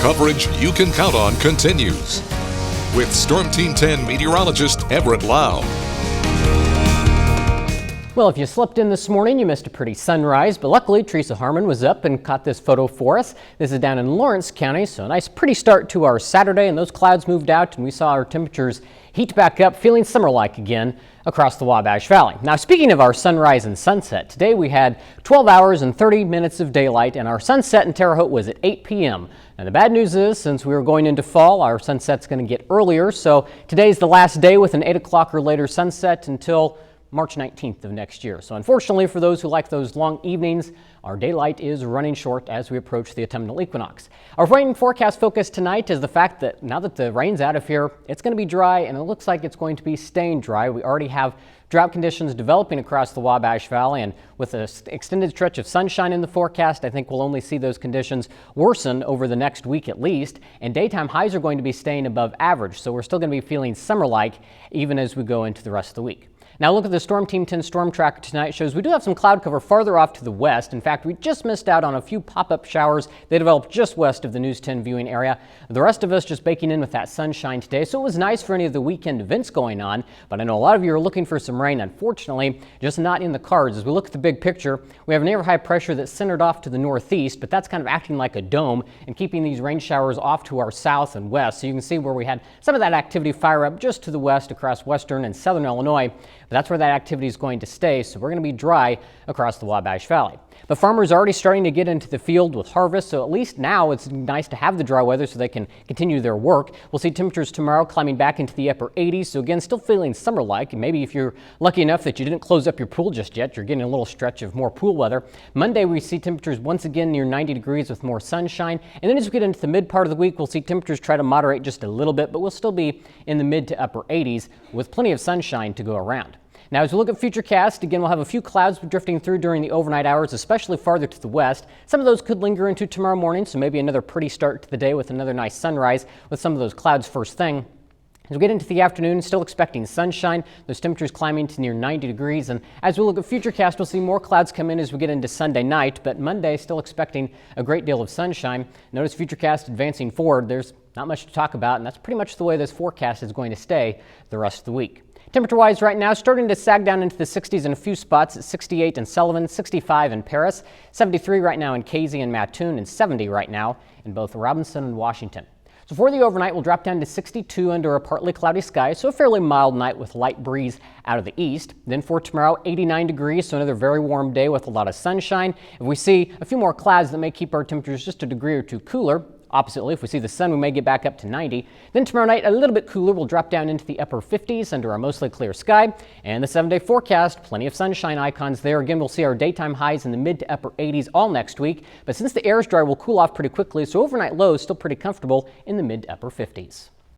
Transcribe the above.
Coverage you can count on continues. With Storm Team 10 meteorologist Everett Lau. Well, if you slept in this morning, you missed a pretty sunrise, but luckily Teresa Harmon was up and caught this photo for us. This is down in Lawrence County, so a nice pretty start to our Saturday, and those clouds moved out and we saw our temperatures heat back up, feeling summer-like again across the Wabash Valley. Now, speaking of our sunrise and sunset, today we had 12 hours and 30 minutes of daylight, and our sunset in Terre Haute was at 8 p.m. Now, the bad news is, since we were going into fall, our sunset's going to get earlier, so today's the last day with an 8 o'clock or later sunset until March 19th of next year. So unfortunately for those who like those long evenings, our daylight is running short as we approach the autumnal equinox. Our rain forecast focus tonight is the fact that now that the rain's out of here, it's going to be dry, and it looks like it's going to be staying dry. We already have drought conditions developing across the Wabash Valley, and with an extended stretch of sunshine in the forecast, I think we'll only see those conditions worsen over the next week at least, and daytime highs are going to be staying above average, so we're still going to be feeling summer-like even as we go into the rest of the week. Now, look at the Storm Team 10 storm tracker tonight. Shows we do have some cloud cover farther off to the west. In fact, we just missed out on a few pop-up showers. They developed just west of the News 10 viewing area. The rest of us just baking in with that sunshine today, so it was nice for any of the weekend events going on. But I know a lot of you are looking for some rain. Unfortunately, just not in the cards. As we look at the big picture, we have an near-high pressure that's centered off to the northeast, but that's kind of acting like a dome and keeping these rain showers off to our south and west. So you can see where we had some of that activity fire up just to the west across western and southern Illinois. But that's where that activity is going to stay, so we're going to be dry across the Wabash Valley. But farmers are already starting to get into the field with harvest, so at least now it's nice to have the dry weather so they can continue their work. We'll see temperatures tomorrow climbing back into the upper 80s, so again, still feeling summer-like. And maybe if you're lucky enough that you didn't close up your pool just yet, you're getting a little stretch of more pool weather. Monday, we see temperatures once again near 90 degrees with more sunshine. And then as we get into the mid part of the week, we'll see temperatures try to moderate just a little bit, but we'll still be in the mid to upper 80s with plenty of sunshine to go around. Now, as we look at Futurecast, again, we'll have a few clouds drifting through during the overnight hours, especially farther to the west. Some of those could linger into tomorrow morning, so maybe another pretty start to the day with another nice sunrise with some of those clouds first thing. As we get into the afternoon, still expecting sunshine, those temperatures climbing to near 90 degrees. And as we look at Futurecast, we'll see more clouds come in as we get into Sunday night, but Monday still expecting a great deal of sunshine. Notice Futurecast advancing forward. There's not much to talk about, and that's pretty much the way this forecast is going to stay the rest of the week. Temperature-wise right now, starting to sag down into the 60s in a few spots at 68 in Sullivan, 65 in Paris, 73 right now in Casey and Mattoon, and 70 right now in both Robinson and Washington. So for the overnight, we'll drop down to 62 under a partly cloudy sky, so a fairly mild night with light breeze out of the east. Then for tomorrow, 89 degrees, so another very warm day with a lot of sunshine. If we see a few more clouds that may keep our temperatures just a degree or two cooler. Oppositely, if we see the sun, we may get back up to 90. Then tomorrow night, a little bit cooler. We'll drop down into the upper 50s under a mostly clear sky. And the 7-day forecast, plenty of sunshine icons there. Again, we'll see our daytime highs in the mid to upper 80s all next week. But since the air is dry, we'll cool off pretty quickly, so overnight lows still pretty comfortable in the mid to upper 50s.